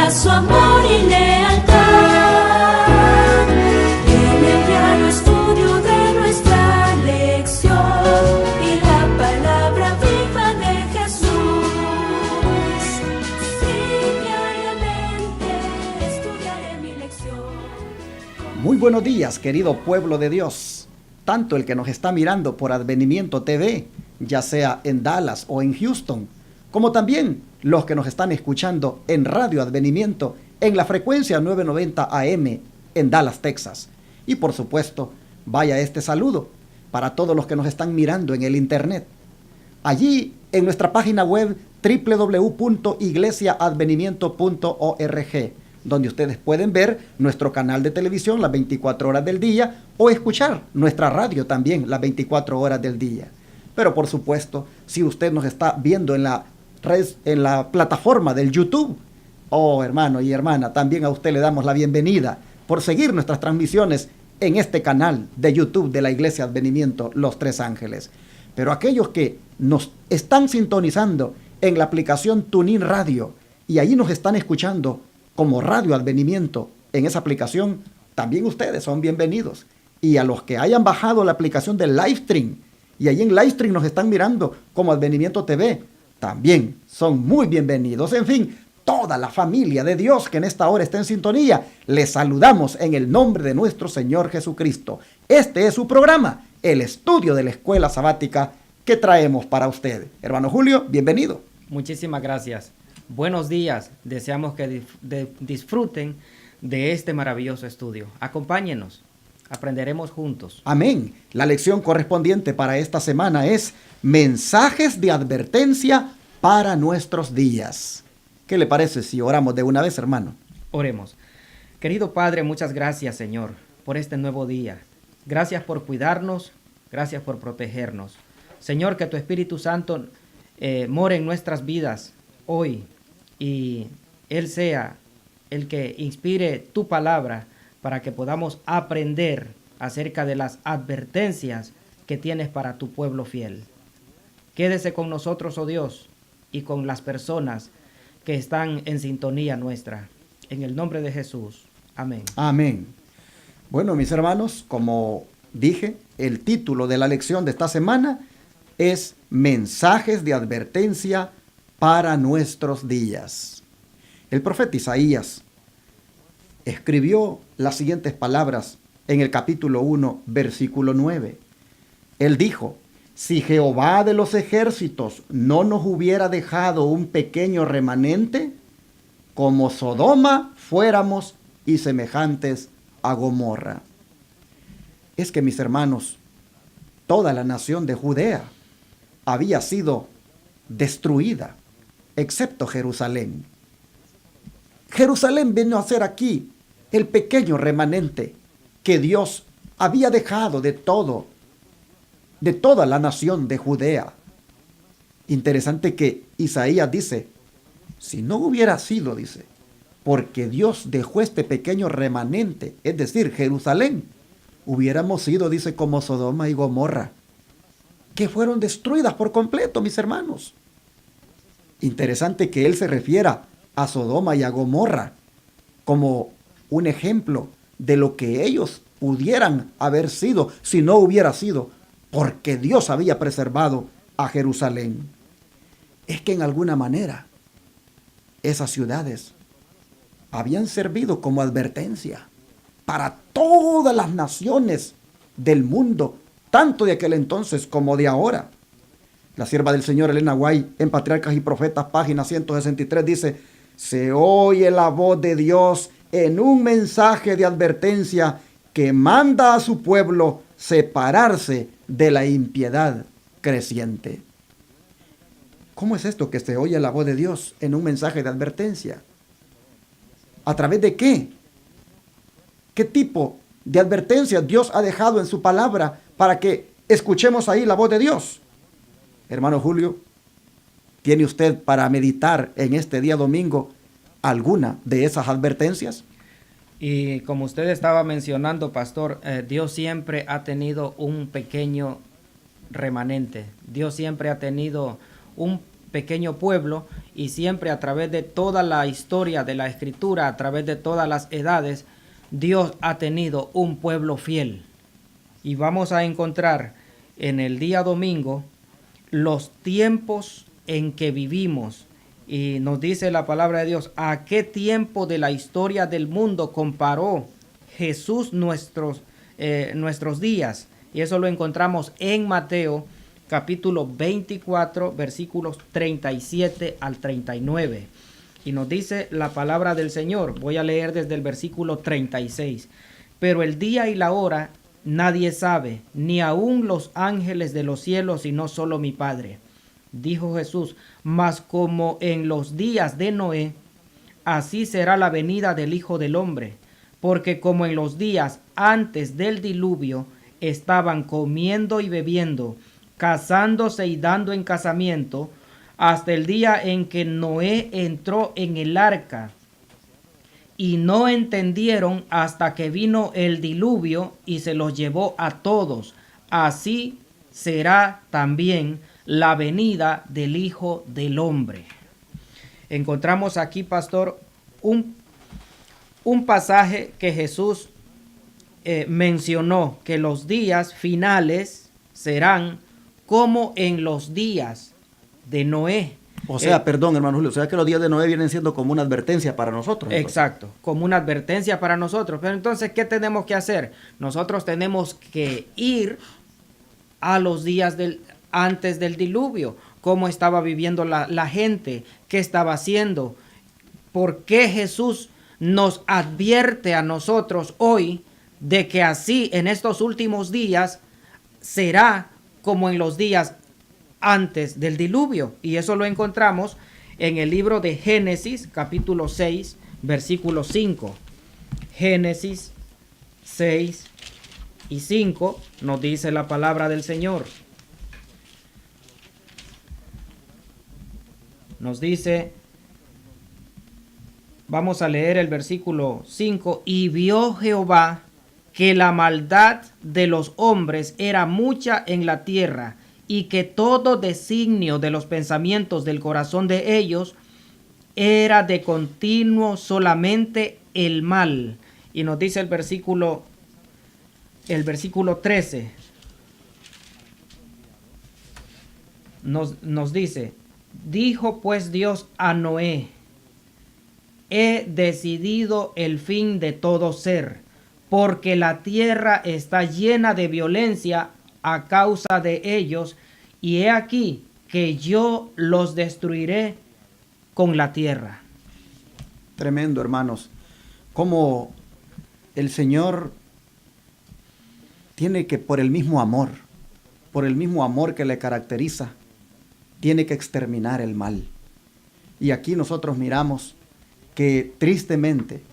muestra su amor y lealtad. En el diario estudio de nuestra lección y la palabra viva de Jesús. Sí, diariamente estudiaré mi lección. Muy buenos días, querido pueblo de Dios. Tanto el que nos está mirando por Advenimiento TV, ya sea en Dallas o en Houston, como también los que nos están escuchando en Radio Advenimiento en la frecuencia 990 AM en Dallas, Texas. Y por supuesto, vaya este saludo para todos los que nos están mirando en el internet. Allí en nuestra página web www.iglesiaadvenimiento.org, donde ustedes pueden ver nuestro canal de televisión las 24 horas del día o escuchar nuestra radio también las 24 horas del día. Pero por supuesto, si usted nos está viendo en la plataforma del YouTube, oh hermano y hermana, también a usted le damos la bienvenida por seguir nuestras transmisiones en este canal de YouTube de la Iglesia Advenimiento Los Tres Ángeles. Pero aquellos que nos están sintonizando en la aplicación TuneIn Radio y ahí nos están escuchando como Radio Advenimiento en esa aplicación, también ustedes son bienvenidos. Y a los que hayan bajado la aplicación de Livestream y ahí en Livestream nos están mirando como Advenimiento TV, también son muy bienvenidos. En fin, toda la familia de Dios que en esta hora está en sintonía, les saludamos en el nombre de nuestro Señor Jesucristo. Este es su programa, el estudio de la escuela sabática que traemos para usted. Hermano Julio, bienvenido. Muchísimas gracias. Buenos días. Deseamos que disfruten de este maravilloso estudio. Acompáñenos. Aprenderemos juntos. Amén. La lección correspondiente para esta semana es mensajes de advertencia para nuestros días. ¿Qué le parece si oramos de una vez, hermano? Oremos. Querido Padre, muchas gracias, Señor, por este nuevo día. Gracias por cuidarnos, gracias por protegernos. Señor, que tu Espíritu Santo more en nuestras vidas hoy y Él sea el que inspire tu palabra para que podamos aprender acerca de las advertencias que tienes para tu pueblo fiel. Quédese con nosotros, oh Dios, y con las personas que están en sintonía nuestra. En el nombre de Jesús. Amén. Amén. Bueno, mis hermanos, como dije, el título de la lección de esta semana es Mensajes de advertencia para nuestros días. El profeta Isaías escribió las siguientes palabras en el capítulo 1, versículo 9. Él dijo: si Jehová de los ejércitos no nos hubiera dejado un pequeño remanente, como Sodoma fuéramos y semejantes a Gomorra. Es que, mis hermanos, toda la nación de Judea había sido destruida, excepto Jerusalén. Jerusalén vino a ser aquí el pequeño remanente que Dios había dejado de toda la nación de Judea. Interesante que Isaías dice, si no hubiera sido, dice, porque Dios dejó este pequeño remanente, es decir, Jerusalén, hubiéramos sido, dice, como Sodoma y Gomorra, que fueron destruidas por completo, mis hermanos. Interesante que él se refiera a Sodoma y a Gomorra como un ejemplo de lo que ellos pudieran haber sido si no hubiera sido porque Dios había preservado a Jerusalén. Es que en alguna manera esas ciudades habían servido como advertencia para todas las naciones del mundo, tanto de aquel entonces como de ahora. La sierva del Señor Elena White en Patriarcas y Profetas, página 163, dice: se oye la voz de Dios en un mensaje de advertencia que manda a su pueblo separarse de la impiedad creciente. ¿Cómo es esto que se oye la voz de Dios en un mensaje de advertencia? ¿A través de qué? ¿Qué tipo de advertencia Dios ha dejado en su palabra para que escuchemos ahí la voz de Dios? Hermano Julio, ¿tiene usted para meditar en este día domingo alguna de esas advertencias? Y como usted estaba mencionando, pastor, Dios siempre ha tenido un pequeño remanente. Dios siempre ha tenido un pequeño pueblo, y siempre a través de toda la historia de la Escritura, a través de todas las edades, Dios ha tenido un pueblo fiel. Y vamos a encontrar en el día domingo los tiempos en que vivimos. Y nos dice la palabra de Dios, ¿a qué tiempo de la historia del mundo comparó Jesús nuestros días? Y eso lo encontramos en Mateo capítulo 24, versículos 37 al 39. Y nos dice la palabra del Señor. Voy a leer desde el versículo 36. Pero el día y la hora nadie sabe, ni aun los ángeles de los cielos, sino solo mi Padre. Dijo Jesús, mas como en los días de Noé, así será la venida del Hijo del Hombre. Porque como en los días antes del diluvio estaban comiendo y bebiendo, casándose y dando en casamiento, hasta el día en que Noé entró en el arca, y no entendieron hasta que vino el diluvio y se los llevó a todos. Así será también la venida del Hijo del Hombre. Encontramos aquí, pastor, un pasaje que Jesús mencionó, que los días finales serán como en los días de Noé. O sea, perdón, hermano Julio, o sea que los días de Noé vienen siendo como una advertencia para nosotros. Entonces. Exacto, como una advertencia para nosotros. Pero entonces, ¿qué tenemos que hacer? Nosotros tenemos que ir a los días antes del diluvio. Cómo estaba viviendo la gente, qué estaba haciendo. ¿Por qué Jesús nos advierte a nosotros hoy de que así en estos últimos días será como en los días antes del diluvio? Y eso lo encontramos en el libro de Génesis, capítulo 6, versículo 5. Génesis 6 y 5 nos dice la palabra del Señor. Nos dice, vamos a leer el versículo 5. Y vio Jehová que la maldad de los hombres era mucha en la tierra, y que todo designio de los pensamientos del corazón de ellos era de continuo solamente el mal. Y nos dice el versículo 13. Nos dice, dijo pues Dios a Noé, he decidido el fin de todo ser, porque la tierra está llena de violencia a causa de ellos, y he aquí que yo los destruiré con la tierra. Tremendo, hermanos. Como el Señor tiene que, por el mismo amor que le caracteriza, tiene que exterminar el mal. Y aquí nosotros miramos que tristemente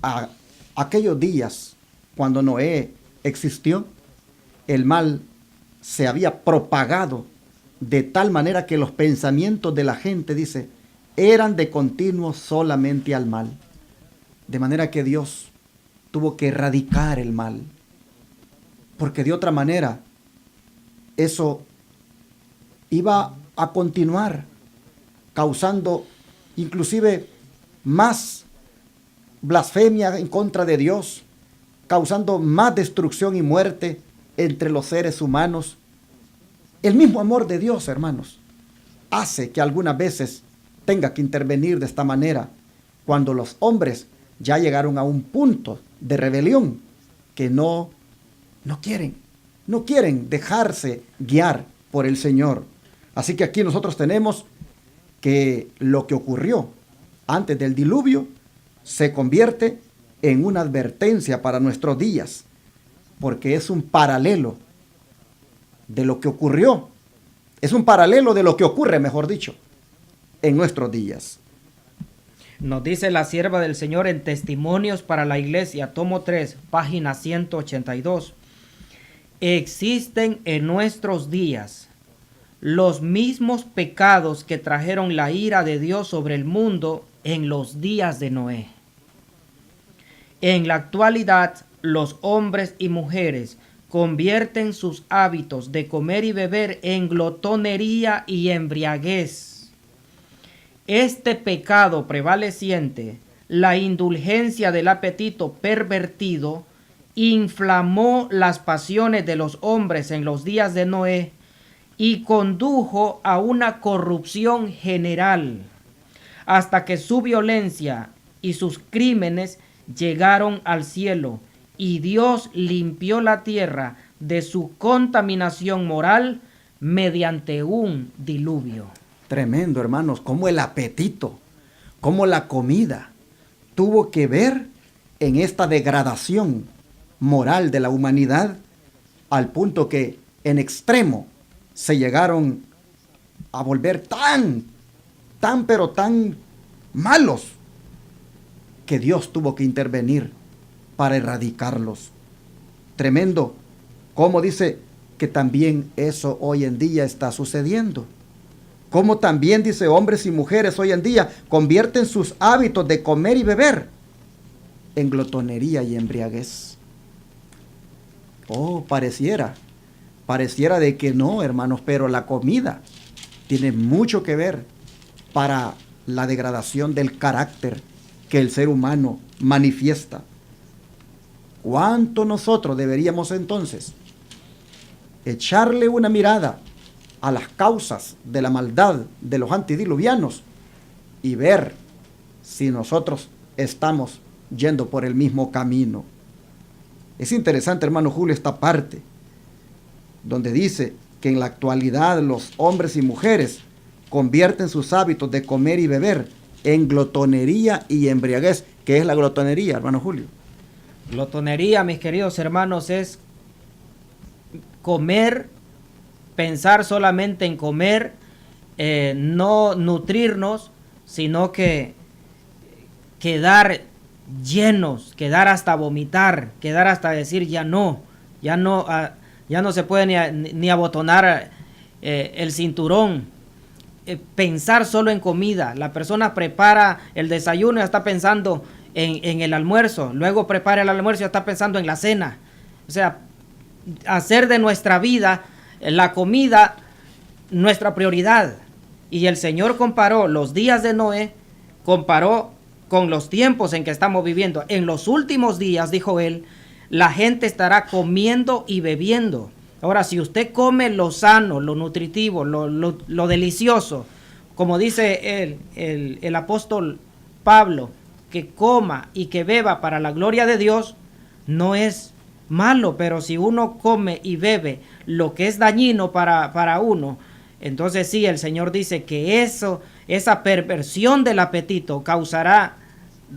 a aquellos días cuando Noé existió, el mal se había propagado de tal manera que los pensamientos de la gente, dice, eran de continuo solamente al mal. De manera que Dios tuvo que erradicar el mal, porque de otra manera eso iba a continuar causando inclusive más blasfemia en contra de Dios, causando más destrucción y muerte entre los seres humanos. El mismo amor de Dios, hermanos, hace que algunas veces tenga que intervenir de esta manera cuando los hombres ya llegaron a un punto de rebelión que no quieren dejarse guiar por el Señor. Así que aquí nosotros tenemos que lo que ocurrió antes del diluvio se convierte en una advertencia para nuestros días, porque es un paralelo de lo que ocurrió. Es un paralelo de lo que ocurre, mejor dicho, en nuestros días. Nos dice la sierva del Señor en Testimonios para la Iglesia, tomo 3, página 182. Existen en nuestros días los mismos pecados que trajeron la ira de Dios sobre el mundo en los días de Noé. En la actualidad, los hombres y mujeres convierten sus hábitos de comer y beber en glotonería y embriaguez. Este pecado prevaleciente, la indulgencia del apetito pervertido, inflamó las pasiones de los hombres en los días de Noé y condujo a una corrupción general, hasta que su violencia y sus crímenes llegaron al cielo, y Dios limpió la tierra de su contaminación moral mediante un diluvio. Tremendo, hermanos, cómo el apetito, cómo la comida tuvo que ver en esta degradación moral de la humanidad, al punto que en extremo se llegaron a volver tan malos que Dios tuvo que intervenir para erradicarlos. Tremendo, como dice que también eso hoy en día está sucediendo. Como también dice, hombres y mujeres hoy en día convierten sus hábitos de comer y beber en glotonería y embriaguez. Oh, pareciera de que no, hermanos, pero la comida tiene mucho que ver para la degradación del carácter que el ser humano manifiesta. ¿Cuánto nosotros deberíamos entonces echarle una mirada a las causas de la maldad de los antediluvianos y ver si nosotros estamos yendo por el mismo camino? Es interesante, hermano Julio, esta parte donde dice que en la actualidad los hombres y mujeres convierten sus hábitos de comer y beber en glotonería y embriaguez. ¿Qué es la glotonería, hermano Julio? Glotonería, mis queridos hermanos, es comer, pensar solamente en comer, no nutrirnos, sino que quedar llenos, quedar hasta vomitar, quedar hasta decir ya no se puede ni abotonar el cinturón. Pensar solo en comida. La persona prepara el desayuno y está pensando en el almuerzo, luego prepara el almuerzo y está pensando en la cena. O sea, hacer de nuestra vida la comida nuestra prioridad. Y el Señor comparó los días de Noé, comparó con los tiempos en que estamos viviendo. En los últimos días, dijo él, la gente estará comiendo y bebiendo. Ahora, si usted come lo sano, lo nutritivo, lo delicioso, como dice el apóstol Pablo, que coma y que beba para la gloria de Dios, no es malo. Pero si uno come y bebe lo que es dañino para uno, entonces sí, el Señor dice que esa perversión del apetito causará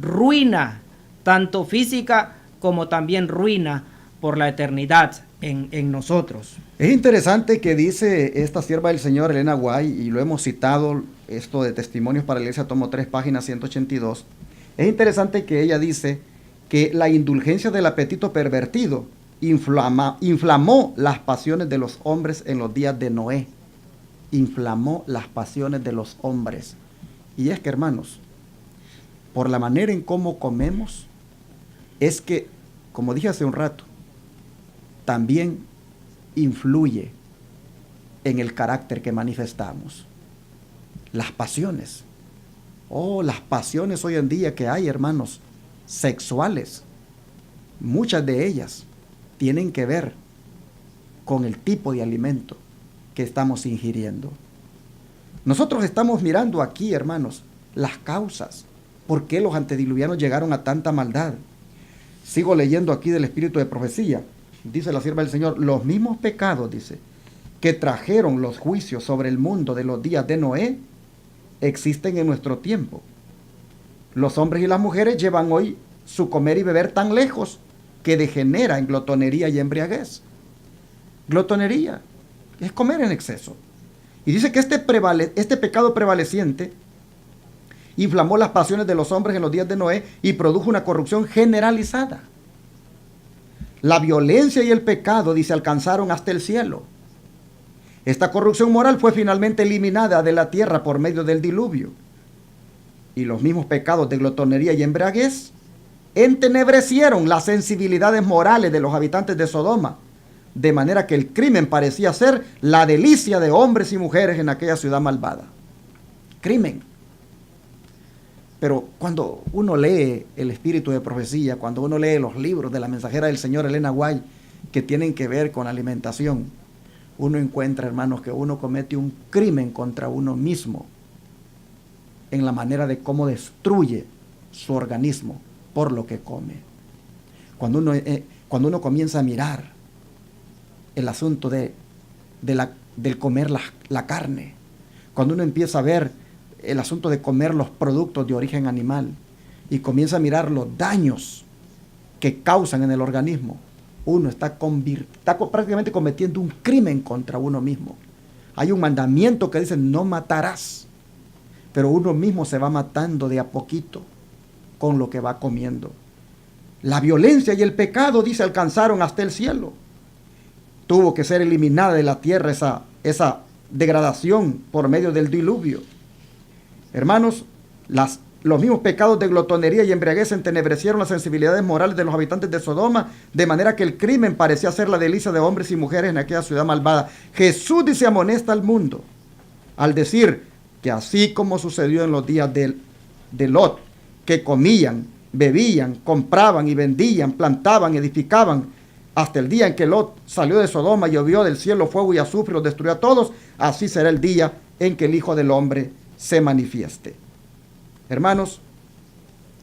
ruina, tanto física como también ruina por la eternidad en nosotros. Es interesante que dice esta sierva del Señor, Elena White, y lo hemos citado, esto de Testimonios para la Iglesia, tomo 3, página 182. Es interesante que ella dice que la indulgencia del apetito pervertido inflamó las pasiones de los hombres en los días de Noé. Inflamó las pasiones de los hombres. Y es que, hermanos, por la manera en cómo comemos, es que, como dije hace un rato, también influye en el carácter que manifestamos. Las pasiones. Oh, las pasiones hoy en día que hay, hermanos, sexuales. Muchas de ellas tienen que ver con el tipo de alimento que estamos ingiriendo. Nosotros estamos mirando aquí, hermanos, las causas. ¿Por qué los antediluvianos llegaron a tanta maldad? Sigo leyendo aquí del espíritu de profecía. Dice la sierva del Señor, los mismos pecados, dice, que trajeron los juicios sobre el mundo de los días de Noé, existen en nuestro tiempo. Los hombres y las mujeres llevan hoy su comer y beber tan lejos que degenera en glotonería y embriaguez. Glotonería es comer en exceso. Y dice que este pecado prevaleciente inflamó las pasiones de los hombres en los días de Noé y produjo una corrupción generalizada. La violencia y el pecado, dice, alcanzaron hasta el cielo. Esta corrupción moral fue finalmente eliminada de la tierra por medio del diluvio. Y los mismos pecados de glotonería y embriaguez entenebrecieron las sensibilidades morales de los habitantes de Sodoma, de manera que el crimen parecía ser la delicia de hombres y mujeres en aquella ciudad malvada. Crimen. Pero cuando uno lee el espíritu de profecía, cuando uno lee los libros de la mensajera del Señor Elena White, que tienen que ver con la alimentación, uno encuentra, hermanos, que uno comete un crimen contra uno mismo en la manera de cómo destruye su organismo por lo que come. Cuando uno comienza a mirar el asunto del comer la carne, cuando uno empieza a ver el asunto de comer los productos de origen animal y comienza a mirar los daños que causan en el organismo, uno está prácticamente cometiendo un crimen contra uno mismo. Hay un mandamiento que dice no matarás, pero uno mismo se va matando de a poquito con lo que va comiendo. La violencia y el pecado, dice, alcanzaron hasta el cielo. Tuvo que ser eliminada de la tierra esa degradación por medio del diluvio. Hermanos, los mismos pecados de glotonería y embriaguez entenebrecieron las sensibilidades morales de los habitantes de Sodoma, de manera que el crimen parecía ser la delicia de hombres y mujeres en aquella ciudad malvada. Jesús dice, amonesta al mundo, al decir que así como sucedió en los días de Lot, que comían, bebían, compraban y vendían, plantaban, edificaban, hasta el día en que Lot salió de Sodoma y llovió del cielo fuego y azufre y los destruyó a todos, así será el día en que el Hijo del Hombre se manifieste. Hermanos,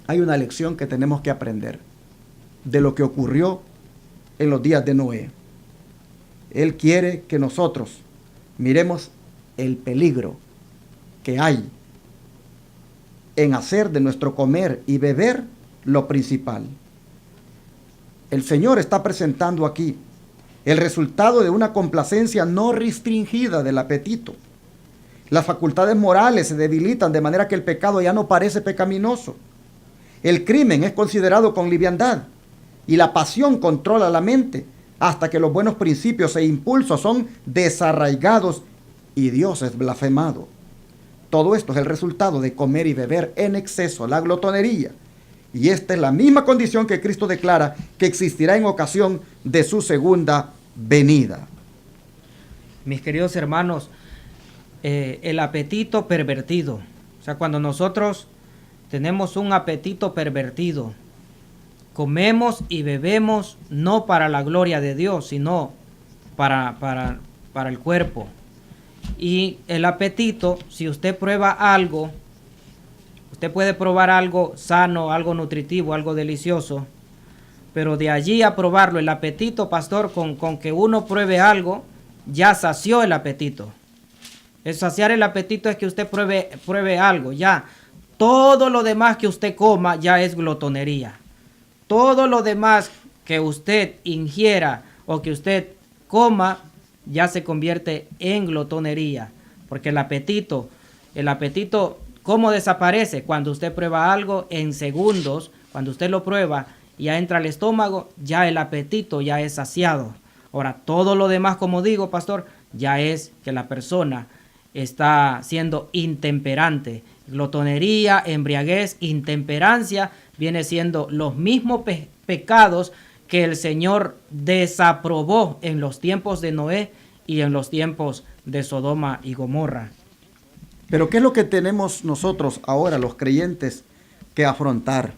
hay una lección que tenemos que aprender de lo que ocurrió en los días de Noé. Él quiere que nosotros miremos el peligro que hay en hacer de nuestro comer y beber lo principal. El Señor está presentando aquí el resultado de una complacencia no restringida del apetito. Las facultades morales se debilitan de manera que el pecado ya no parece pecaminoso. El crimen es considerado con liviandad y la pasión controla la mente hasta que los buenos principios e impulsos son desarraigados y Dios es blasfemado. Todo esto es el resultado de comer y beber en exceso, la glotonería. Y esta es la misma condición que Cristo declara que existirá en ocasión de su segunda venida. Mis queridos hermanos, el apetito pervertido. O sea, cuando nosotros tenemos un apetito pervertido, comemos y bebemos no para la gloria de Dios, sino para el cuerpo. Y el apetito, si usted prueba algo, usted puede probar algo sano, algo nutritivo, algo delicioso, pero de allí a probarlo, el apetito, pastor, con que uno pruebe algo, ya sació el apetito. El saciar el apetito es que usted pruebe algo, ya. Todo lo demás que usted coma ya es glotonería. Todo lo demás que usted ingiera o que usted coma ya se convierte en glotonería. Porque el apetito, ¿cómo desaparece? Cuando usted prueba algo en segundos, cuando usted lo prueba, ya entra al estómago, ya el apetito ya es saciado. Ahora, todo lo demás, como digo, pastor, ya es que la persona está siendo intemperante. Glotonería, embriaguez, intemperancia, viene siendo los mismos pecados que el Señor desaprobó en los tiempos de Noé y en los tiempos de Sodoma y Gomorra. Pero ¿qué es lo que tenemos nosotros ahora, los creyentes, que afrontar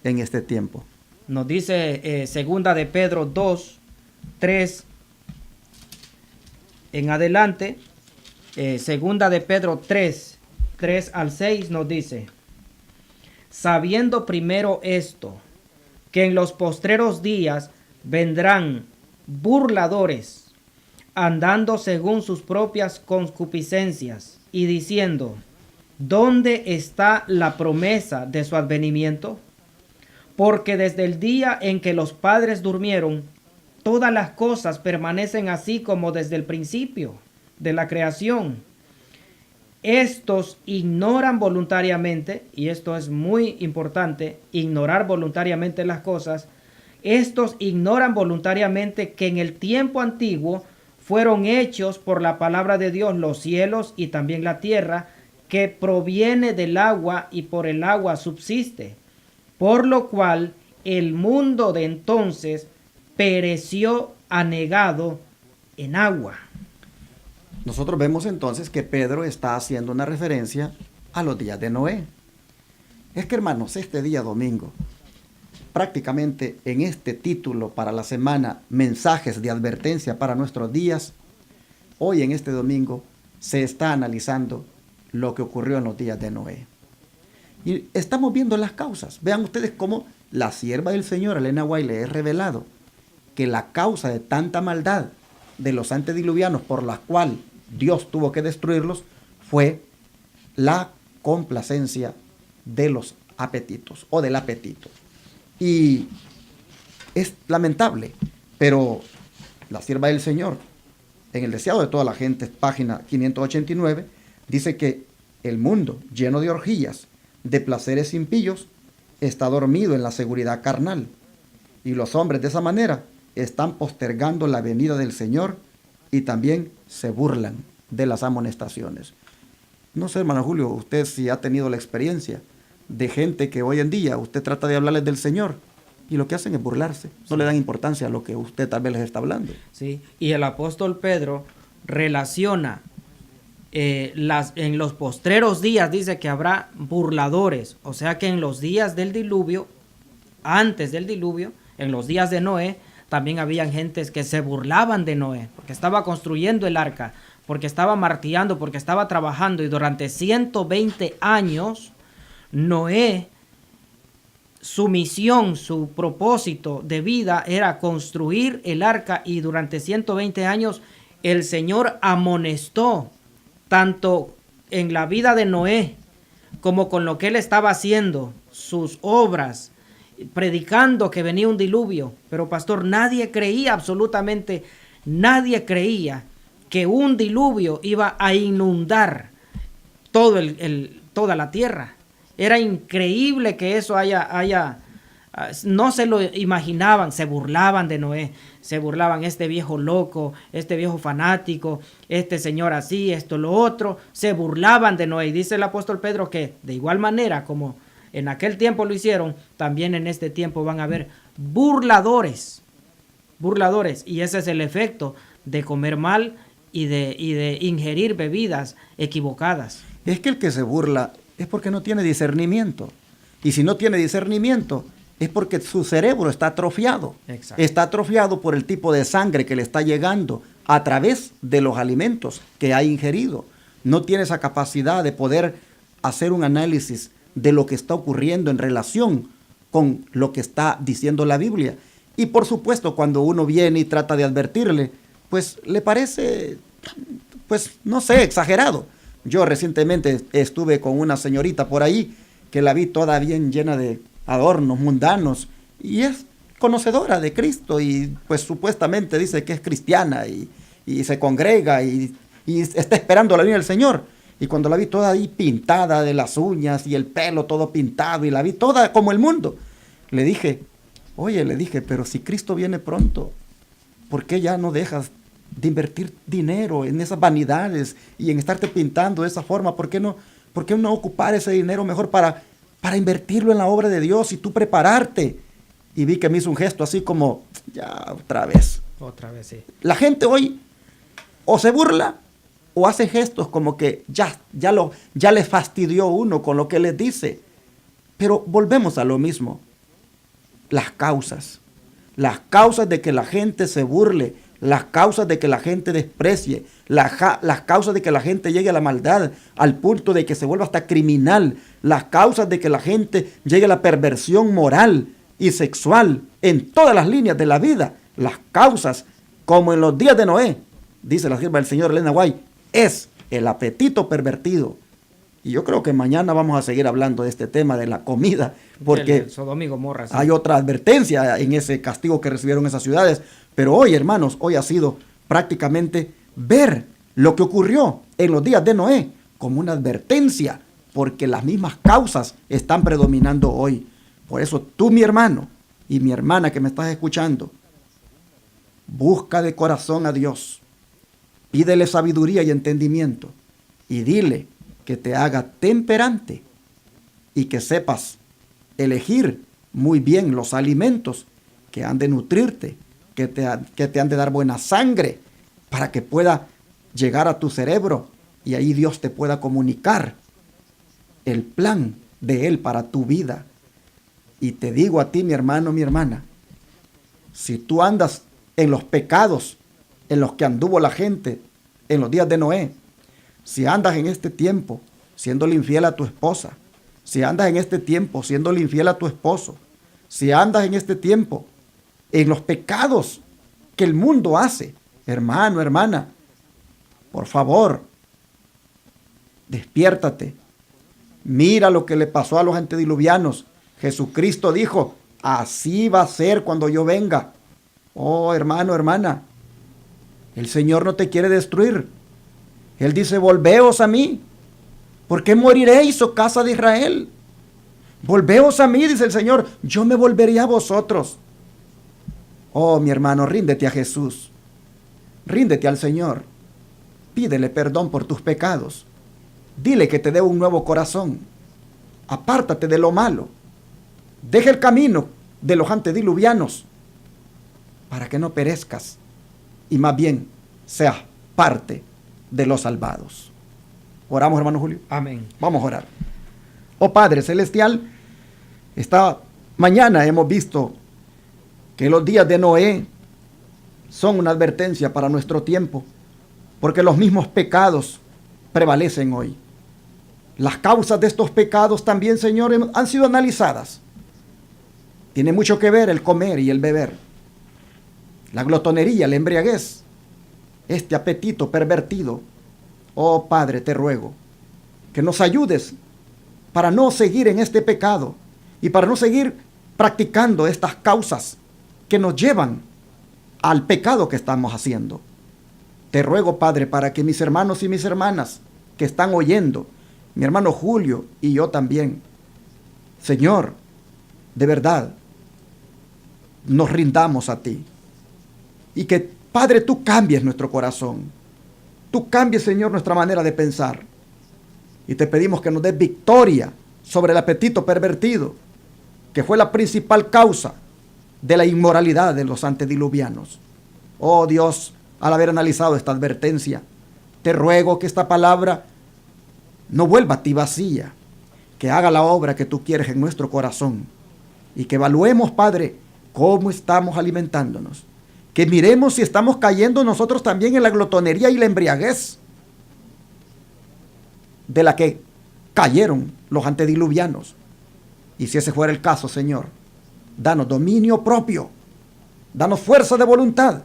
en este tiempo? Nos dice segunda de Pedro 2, 3 en adelante. Segunda de Pedro 3 al 6 nos dice: sabiendo primero esto, que en los postreros días vendrán burladores, andando según sus propias concupiscencias, y diciendo: ¿dónde está la promesa de su advenimiento? Porque desde el día en que los padres durmieron, todas las cosas permanecen así como desde el principio de la creación. Estos ignoran voluntariamente, y esto es muy importante, ignorar voluntariamente las cosas. Estos ignoran voluntariamente que en el tiempo antiguo fueron hechos por la palabra de Dios los cielos y también la tierra, que proviene del agua y por el agua subsiste. Por lo cual el mundo de entonces pereció anegado en agua. Nosotros vemos entonces que Pedro está haciendo una referencia a los días de Noé. Es que, hermanos, este día domingo, prácticamente en este título para la semana, mensajes de advertencia para nuestros días, hoy en este domingo se está analizando lo que ocurrió en los días de Noé. Y estamos viendo las causas. Vean ustedes cómo la sierva del Señor, Elena White, le es revelado que la causa de tanta maldad de los antediluvianos por la cual Dios tuvo que destruirlos fue la complacencia de los apetitos o del apetito. Y es lamentable, pero la sierva del Señor, en el deseado de toda la gente, página 589, dice que el mundo lleno de orgías, de placeres impíos, está dormido en la seguridad carnal. Y los hombres de esa manera están postergando la venida del Señor y también se burlan de las amonestaciones. No sé, hermano Julio, usted si ha tenido la experiencia de gente que hoy en día usted trata de hablarles del Señor y lo que hacen es burlarse. No le dan importancia a lo que usted tal vez les está hablando. Sí, y el apóstol Pedro relaciona en los postreros días, dice que habrá burladores, o sea que en los días del diluvio, antes del diluvio, en los días de Noé, también habían gentes que se burlaban de Noé, porque estaba construyendo el arca, porque estaba martillando, porque estaba trabajando, y durante 120 años, Noé, su misión, su propósito de vida era construir el arca, y durante 120 años el Señor amonestó tanto en la vida de Noé como con lo que él estaba haciendo, sus obras, predicando que venía un diluvio. Pero pastor, nadie creía, absolutamente nadie creía que un diluvio iba a inundar toda la tierra. Era increíble que eso no se lo imaginaban, se burlaban de Noé, se burlaban, este viejo loco, este viejo fanático, este señor así, esto, lo otro, se burlaban de Noé. Y dice el apóstol Pedro que de igual manera como en aquel tiempo lo hicieron, también en este tiempo van a haber burladores, y ese es el efecto de comer mal y de ingerir bebidas equivocadas. Es que el que se burla es porque no tiene discernimiento, y si no tiene discernimiento es porque su cerebro está atrofiado. Exacto. Está atrofiado por el tipo de sangre que le está llegando a través de los alimentos que ha ingerido. No tiene esa capacidad de poder hacer un análisis de lo que está ocurriendo en relación con lo que está diciendo la Biblia. Y por supuesto, cuando uno viene y trata de advertirle, pues le parece, pues no sé, exagerado. Yo recientemente estuve con una señorita por ahí que la vi toda bien llena de adornos mundanos y es conocedora de Cristo y pues supuestamente dice que es cristiana y se congrega y está esperando la venida del Señor. Y cuando la vi toda ahí pintada de las uñas y el pelo todo pintado y la vi toda como el mundo, le dije, pero si Cristo viene pronto, ¿por qué ya no dejas de invertir dinero en esas vanidades y en estarte pintando de esa forma? ¿Por qué no ocupar ese dinero mejor para invertirlo en la obra de Dios y tú prepararte? Y vi que me hizo un gesto así como, ya, otra vez. Otra vez, sí. La gente hoy o se burla o hace gestos como que ya les fastidió uno con lo que les dice. Pero volvemos a lo mismo. Las causas de que la gente se burle, las causas de que la gente desprecie, las causas de que la gente llegue a la maldad al punto de que se vuelva hasta criminal, las causas de que la gente llegue a la perversión moral y sexual en todas las líneas de la vida, las causas, como en los días de Noé, dice la sierva del Señor Elena White, es el apetito pervertido. Y yo creo que mañana vamos a seguir hablando de este tema de la comida, porque Sodoma y Gomorra, sí. Hay otra advertencia en ese castigo que recibieron esas ciudades. Pero hoy, hermanos, hoy ha sido prácticamente ver lo que ocurrió en los días de Noé como una advertencia, porque las mismas causas están predominando hoy. Por eso tú, mi hermano y mi hermana que me estás escuchando, busca de corazón a Dios, pídele sabiduría y entendimiento y dile que te haga temperante y que sepas elegir muy bien los alimentos que han de nutrirte, que te han de dar buena sangre para que pueda llegar a tu cerebro y ahí Dios te pueda comunicar el plan de Él para tu vida. Y te digo a ti, mi hermano, mi hermana, si tú andas en los pecados en los que anduvo la gente en los días de Noé, si andas en este tiempo siéndole infiel a tu esposa, si andas en este tiempo siéndole infiel a tu esposo, si andas en este tiempo en los pecados que el mundo hace, hermano, hermana, por favor, despiértate. Mira lo que le pasó a los antediluvianos. Jesucristo dijo, así va a ser cuando yo venga. Oh, hermano, hermana, el Señor no te quiere destruir. Él dice, volveos a mí. ¿Por qué moriréis, oh casa de Israel? Volveos a mí, dice el Señor, yo me volveré a vosotros. Oh, mi hermano, ríndete a Jesús. Ríndete al Señor. Pídele perdón por tus pecados. Dile que te dé un nuevo corazón. Apártate de lo malo. Deja el camino de los antediluvianos para que no perezcas y más bien seas parte de los salvados. Oramos, hermano Julio. Amén. Vamos a orar. Oh Padre Celestial, esta mañana hemos visto que los días de Noé son una advertencia para nuestro tiempo, porque los mismos pecados prevalecen hoy. Las causas de estos pecados también, Señor, han sido analizadas. Tiene mucho que ver el comer y el beber, la glotonería, la embriaguez, este apetito pervertido. Oh Padre, te ruego que nos ayudes para no seguir en este pecado y para no seguir practicando estas causas que nos llevan al pecado que estamos haciendo. Te ruego, Padre, para que mis hermanos y mis hermanas que están oyendo, mi hermano Julio y yo también, Señor, de verdad, nos rindamos a ti. Y que, Padre, tú cambies nuestro corazón. Tú cambies, Señor, nuestra manera de pensar. Y te pedimos que nos des victoria sobre el apetito pervertido, que fue la principal causa de la inmoralidad de los antediluvianos. Oh Dios, al haber analizado esta advertencia, te ruego que esta palabra no vuelva a ti vacía, que haga la obra que tú quieres en nuestro corazón y que evaluemos, Padre, cómo estamos alimentándonos. Que miremos si estamos cayendo nosotros también en la glotonería y la embriaguez de la que cayeron los antediluvianos. Y si ese fuera el caso, Señor, danos dominio propio, danos fuerza de voluntad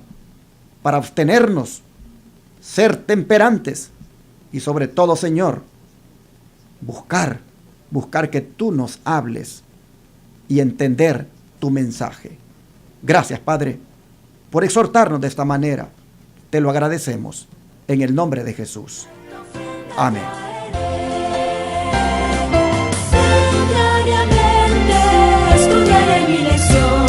para abstenernos, ser temperantes y sobre todo, Señor, buscar que tú nos hables y entender tu mensaje. Gracias, Padre, por exhortarnos de esta manera. Te lo agradecemos en el nombre de Jesús. Amén. Diariamente estudiaré mi lección.